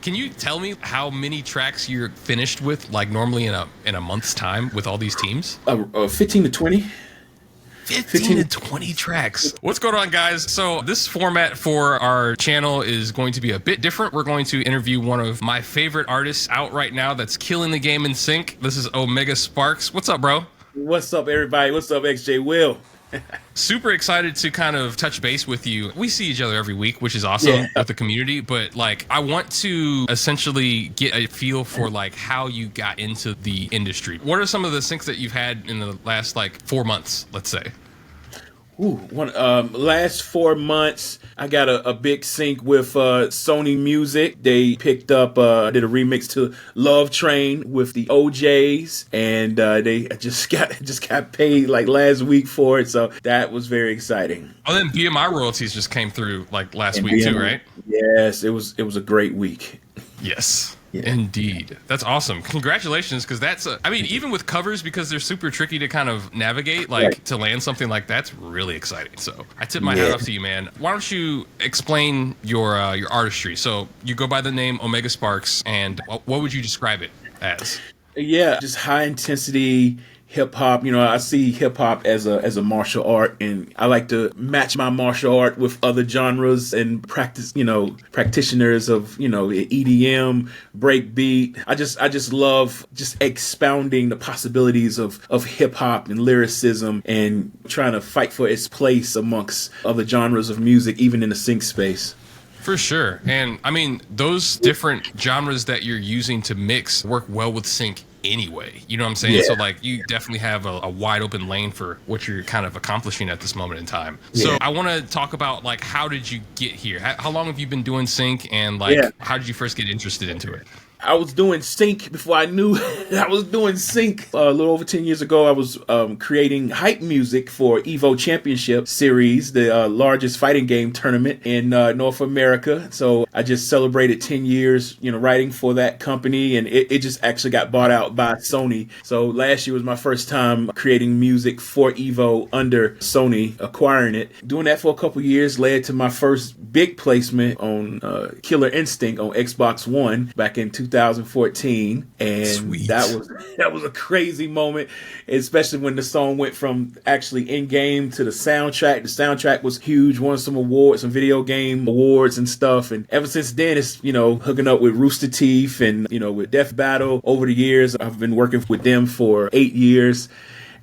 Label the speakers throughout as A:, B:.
A: Can you tell me how many tracks you're finished with, like normally in a month's time with all these teams?
B: 15 to 20.
A: 15 to 20 tracks. What's going on, guys? So this format for our channel is going to be a bit different. We're going to interview one of my favorite artists out right now that's killing the game in sync. This is Omega Sparks. What's up, bro?
B: What's up, everybody? What's up, XJ Will?
A: Super excited to kind of touch base with you. We see each other every week, which is awesome with the community, but like I want to essentially get a feel for like how you got into the industry. What are some of the syncs that you've had in the last like 4 months, let's say?
B: Last 4 months, I got a big sync with Sony Music. They picked up, did a remix to Love Train with the OJs, and they just got paid like last week for it. So that was very exciting.
A: Oh, then BMI Royalties just came through like last week too, right?
B: Yes, it was a great week.
A: Yes. Yeah. Indeed. That's awesome. Congratulations, because that's, I mean, even with covers, because they're super tricky to kind of navigate, like to land something like that's really exciting. So I tip my hat off to you, man. Why don't you explain your artistry? So you go by the name Omega Sparks, and what would you describe it as? Yeah,
B: just high intensity hip hop. You know, I see hip hop as a martial art, and I like to match my martial art with other genres and practitioners of, EDM, breakbeat. I just love just expounding the possibilities of hip hop and lyricism and trying to fight for its place amongst other genres of music, even in the sync space.
A: For sure. And I mean, those different genres that you're using to mix work well with sync anyway. You know what I'm saying? Yeah. So like you definitely have a wide open lane for what you're kind of accomplishing at this moment in time. Yeah. So I want to talk about like, how did you get here? How long have you been doing sync, and like how did you first get interested into it?
B: I was doing sync before I knew I was doing sync. A little over 10 years ago, I was creating hype music for Evo Championship Series, the largest fighting game tournament in North America. So I just celebrated 10 years, writing for that company, and it just actually got bought out by Sony. So last year was my first time creating music for Evo under Sony, acquiring it. Doing that for a couple years led to my first big placement on Killer Instinct on Xbox One back in 2014, and
A: Sweet.
B: that was a crazy moment, especially when the song went from actually in game to the soundtrack. The soundtrack was huge, won some awards, some video game awards and stuff, and ever since then it's hooking up with Rooster Teeth and with Death Battle. Over the years, I've been working with them for 8 years.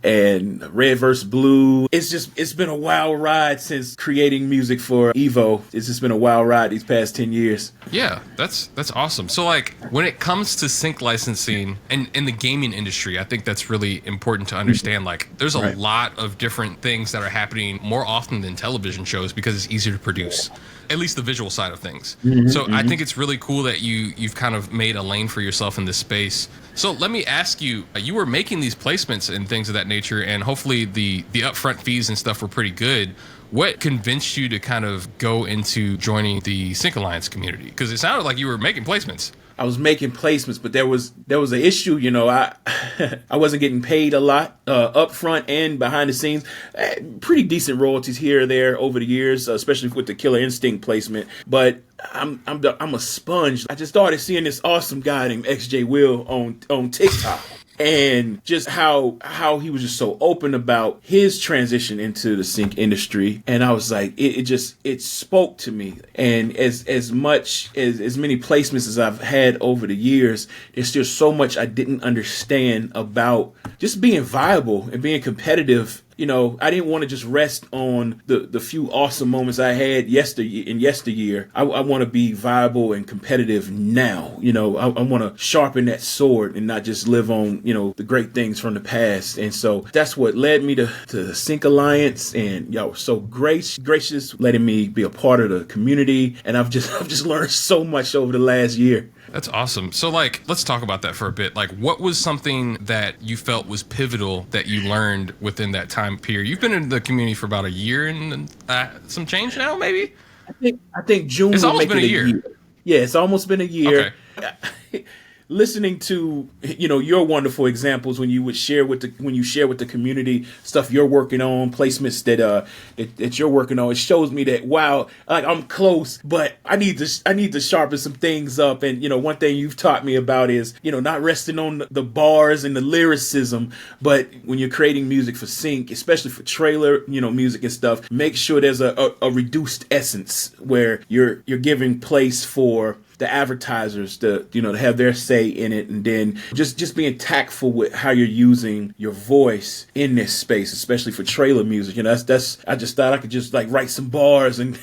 B: And Red vs. Blue. It's been a wild ride since creating music for Evo. It's just been a wild ride these past 10 years.
A: Yeah, that's awesome. So like when it comes to sync licensing and in the gaming industry, I think that's really important to understand. Like there's a lot of different things that are happening more often than television shows because it's easier to produce, at least the visual side of things. I think it's really cool that you've kind of made a lane for yourself in this space. So let me ask you, you were making these placements and things of that nature, and hopefully the upfront fees and stuff were pretty good. What convinced you to kind of go into joining the Sync Alliance community? Because it sounded like you were making placements.
B: I was making placements, but there was an issue. I wasn't getting paid a lot upfront and behind the scenes. Pretty decent royalties here or there over the years, especially with the Killer Instinct placement. But I'm a sponge. I just started seeing this awesome guy named XJ Will on TikTok. And just how he was just so open about his transition into the sync industry, and I was like, it spoke to me. And as many placements as I've had over the years, there's still so much I didn't understand about just being viable and being competitive. I didn't want to just rest on the few awesome moments I had yesteryear. I want to be viable and competitive now. I want to sharpen that sword and not just live on, the great things from the past. And so that's what led me to the Sync Alliance. And y'all were so gracious letting me be a part of the community. And I've just learned so much over the last year.
A: That's awesome. So like, let's talk about that for a bit. Like, what was something that you felt was pivotal that you learned within that time period? You've been in the community for about a year and some change now, maybe?
B: I think June.
A: It's almost been a year.
B: Yeah, it's almost been a year.
A: Okay.
B: listening to, your wonderful examples when you share with the community stuff you're working on, placements that you're working on, it shows me that, wow, like I'm close, but I need to sharpen some things up. And one thing you've taught me about is not resting on the bars and the lyricism, but when you're creating music for sync, especially for trailer music and stuff, make sure there's a reduced essence where you're giving place for the advertisers to have their say in it, and then just being tactful with how you're using your voice in this space, especially for trailer music. That's I just thought I could just like write some bars and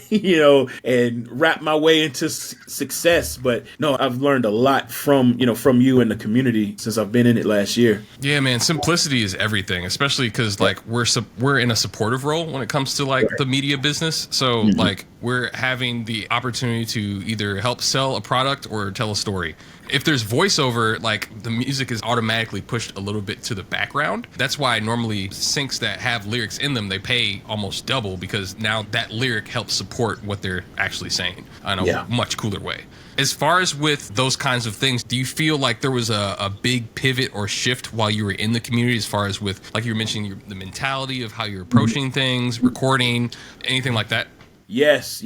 B: and rap my way into success. But no, I've learned a lot from you and the community since I've been in it last year.
A: Yeah, man, simplicity is everything, especially because like we're in a supportive role when it comes to like the media business. So like we're having the opportunity to either help sell a product or tell a story. If there's voiceover, like the music is automatically pushed a little bit to the background. That's why normally syncs that have lyrics in them, they pay almost double, because now that lyric helps support what they're actually saying in a much cooler way. As far as with those kinds of things, do you feel like there was a big pivot or shift while you were in the community, as far as with, like you were mentioning, the mentality of how you're approaching things, recording, anything like that?
B: Yes.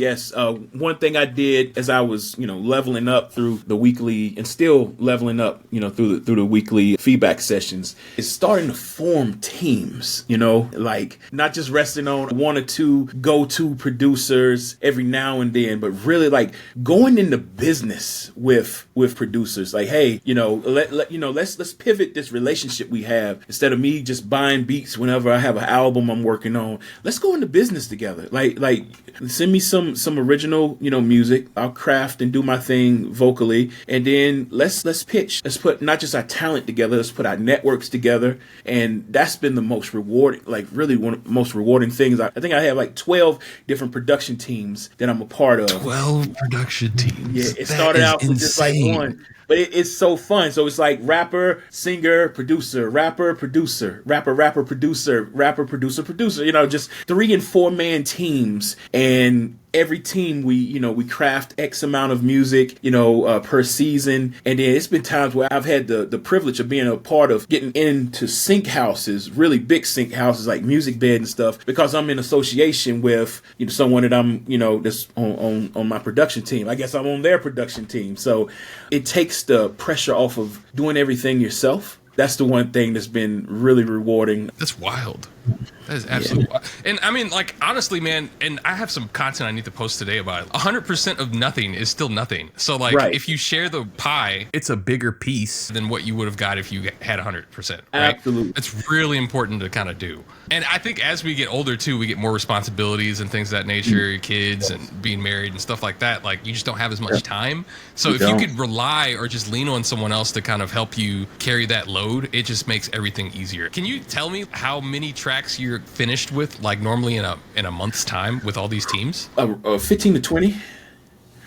B: One thing I did as I was, leveling up through the weekly, and still leveling up, through the weekly feedback sessions, is starting to form teams, like not just resting on one or two go-to producers every now and then, but really like going into business with producers. Like, hey, let's pivot this relationship we have. Instead of me just buying beats whenever I have an album I'm working on, let's go into business together. Like send me some original, music. I'll craft and do my thing vocally, and then let's pitch. Let's put not just our talent together. Let's put our networks together, and that's been the most rewarding, like really one of the most rewarding things. I think I have like 12 different production teams that I'm a part of.
A: 12 production teams.
B: Yeah, it started out with just like one. But it's so fun. So it's like rapper, singer, producer, rapper, producer, rapper, producer, rapper, producer, just 3 and 4 man teams. And every team we craft X amount of music, per season. And then it's been times where I've had the privilege of being a part of getting into sync houses, really big sync houses like Music Bed and stuff, because I'm in association with, someone that I'm, that's on my production team. I guess I'm on their production team. So it takes the pressure off of doing everything yourself. That's the one thing that's been really rewarding.
A: That's wild. That is absolutely wild. And I mean, like, honestly, man, and I have some content I need to post today about it. 100% of nothing is still nothing. So, like, if you share the pie, it's a bigger piece than what you would have got if you had 100%. Right?
B: Absolutely.
A: It's really important to kind of do. And I think as we get older, too, we get more responsibilities and things of that nature, kids and being married and stuff like that. Like, you just don't have as much time. So if you could rely or just lean on someone else to kind of help you carry that load, it just makes everything easier. Can you tell me how many tracks you're finished with, like normally in a month's time with all these teams?
B: 15 to 20.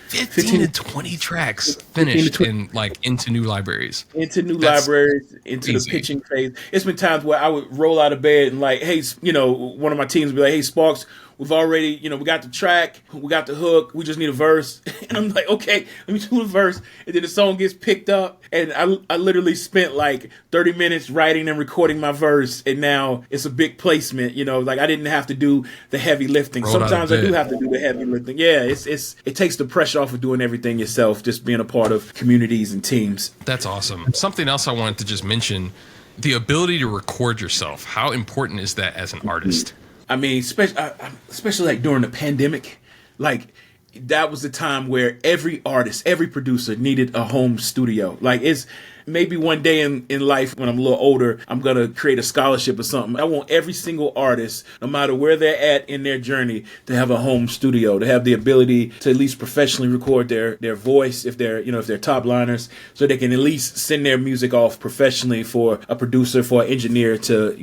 A: 15 to 20 tracks finished in like into new libraries.
B: Into the pitching phase. It's been times where I would roll out of bed and like, hey, one of my teams would be like, hey, Sparks, we've already, we got the track, we got the hook, we just need a verse. And I'm like, okay, let me do the verse. And then the song gets picked up. And I literally spent like 30 minutes writing and recording my verse. And now it's a big placement, like I didn't have to do the heavy lifting. Sometimes I do have to do the heavy lifting. Yeah, it takes the pressure off of doing everything yourself, just being a part of communities and teams.
A: That's awesome. Something else I wanted to just mention, the ability to record yourself. How important is that as an artist?
B: I mean, especially like during the pandemic, like that was the time where every artist, every producer needed a home studio. Like it's maybe one day in life when I'm a little older, I'm going to create a scholarship or something. I want every single artist, no matter where they're at in their journey, to have a home studio, to have the ability to at least professionally record their voice if they're top liners, so they can at least send their music off professionally for a producer, for an engineer to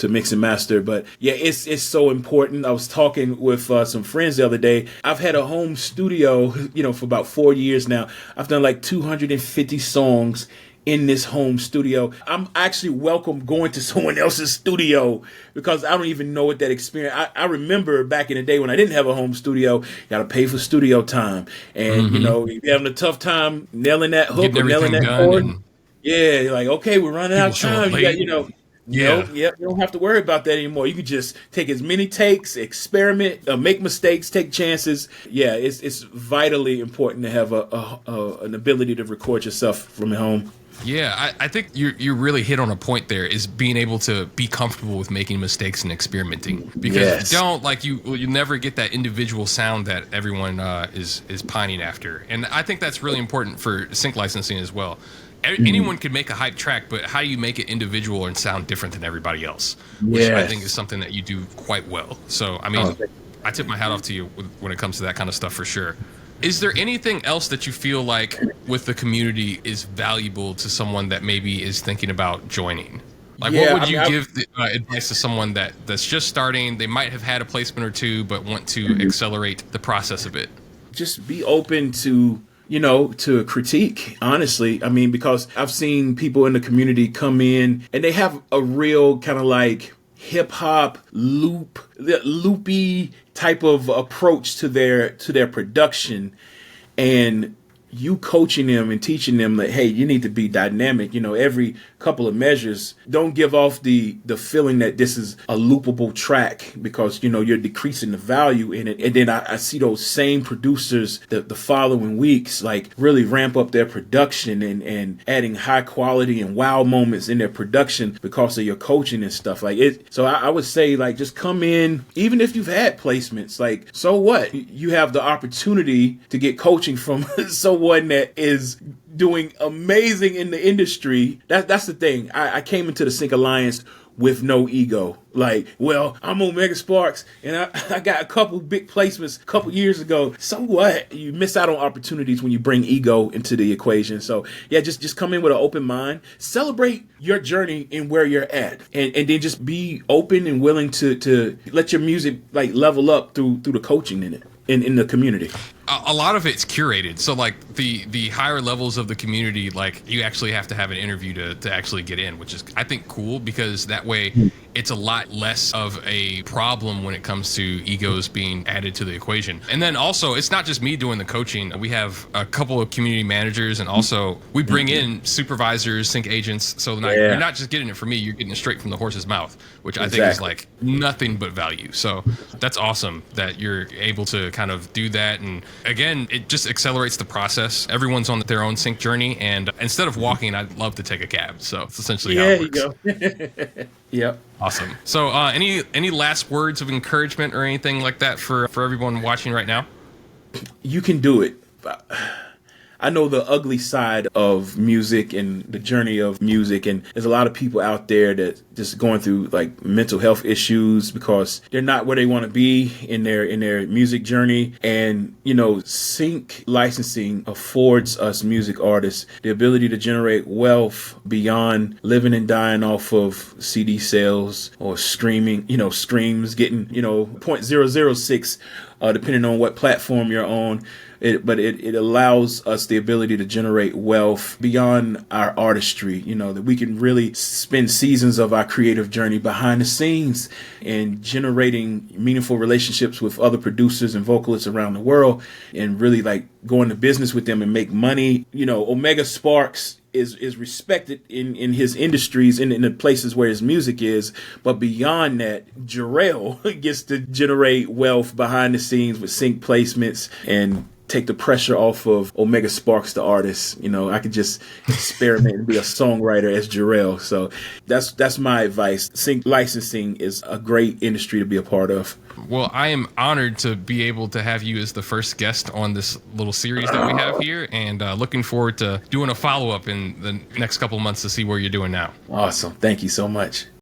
B: mix and master. But yeah, it's so important. I was talking with some friends the other day. I've had a home studio, for about 4 years now. I've done like 250 songs in this home studio. I'm actually welcome going to someone else's studio because I don't even know what that experience. I remember back in the day when I didn't have a home studio, you got to pay for studio time. And, you know, if you're having a tough time nailing that hook
A: Getting
B: or nailing
A: everything
B: that
A: done,
B: chord,
A: and
B: yeah, you're like, okay, we're running out
A: people
B: of
A: show up
B: time. You got,
A: late.
B: you know,
A: Yeah.
B: you don't have to worry about that anymore. You can just take as many takes, experiment, make mistakes, take chances. Yeah, it's vitally important to have an ability to record yourself from home.
A: Yeah, I think you really hit on a point there, is being able to be comfortable with making mistakes and experimenting. Because if you don't, like, you never get that individual sound that everyone is pining after. And I think that's really important for sync licensing as well. Anyone could make a hype track, but how do you make it individual and sound different than everybody else? Which I think is something that you do quite well. So, I mean, I tip my hat off to you when it comes to that kind of stuff for sure. Is there anything else that you feel like with the community is valuable to someone that maybe is thinking about joining? Like, what would you give advice to someone that's just starting? They might have had a placement or two, but want to accelerate the process a bit.
B: Just be open to, you know, to critique, honestly. I mean, because I've seen people in the community come in and they have a real kind of like hip hop loopy type of approach to their production, and you coaching them and teaching them that, hey, you need to be dynamic, you know, every couple of measures. Don't give off the feeling that this is a loopable track, because, you know, you're decreasing the value in it. And then I see those same producers the following weeks, like, really ramp up their production and adding high quality and wow moments in their production because of your coaching and stuff like it. So I would say, like, just come in, even if you've had placements, like, so what? You have the opportunity to get coaching from someone that is doing amazing in the industry. That's the thing. I came into the Sync Alliance with no ego. Like, well, I'm Omega Sparks and I got a couple big placements a couple years ago. So what? You miss out on opportunities when you bring ego into the equation. So yeah, just come in with an open mind. Celebrate your journey and where you're at. And then just be open and willing to let your music like level up through the coaching in it. In the community.
A: A lot of it's curated. So like the higher levels of the community, like, you actually have to have an interview to actually get in, which is, I think, cool, because that way it's a lot less of a problem when it comes to egos being added to the equation. And then also, it's not just me doing the coaching. We have a couple of community managers, and also we bring in supervisors, sync agents. So you're not just getting it from me, you're getting it straight from the horse's mouth, which I think is like nothing but value. So that's awesome that you're able to kind of do that. And again, it just accelerates the process. Everyone's on their own sync journey, and instead of walking, I'd love to take a cab. So it's essentially how it works.
B: There you go. Yep.
A: Awesome. So any last words of encouragement or anything like that for everyone watching right now?
B: You can do it. I know the ugly side of music and the journey of music, and there's a lot of people out there that just going through like mental health issues because they're not where they want to be in their music journey. And, you know, sync licensing affords us music artists the ability to generate wealth beyond living and dying off of CD sales or streams, getting, 0.006, depending on what platform you're on. But it allows us the ability to generate wealth beyond our artistry, that we can really spend seasons of our creative journey behind the scenes and generating meaningful relationships with other producers and vocalists around the world, and really like go into business with them and make money. Omega Sparks is respected in his industries and in the places where his music is. But beyond that, Jarrell gets to generate wealth behind the scenes with sync placements and take the pressure off of Omega Sparks, the artist. I could just experiment and be a songwriter as Jarrell. So that's my advice. Sync licensing is a great industry to be a part of.
A: Well, I am honored to be able to have you as the first guest on this little series that we have here, and looking forward to doing a follow-up in the next couple of months to see where you're doing now.
B: Awesome. Thank you so much.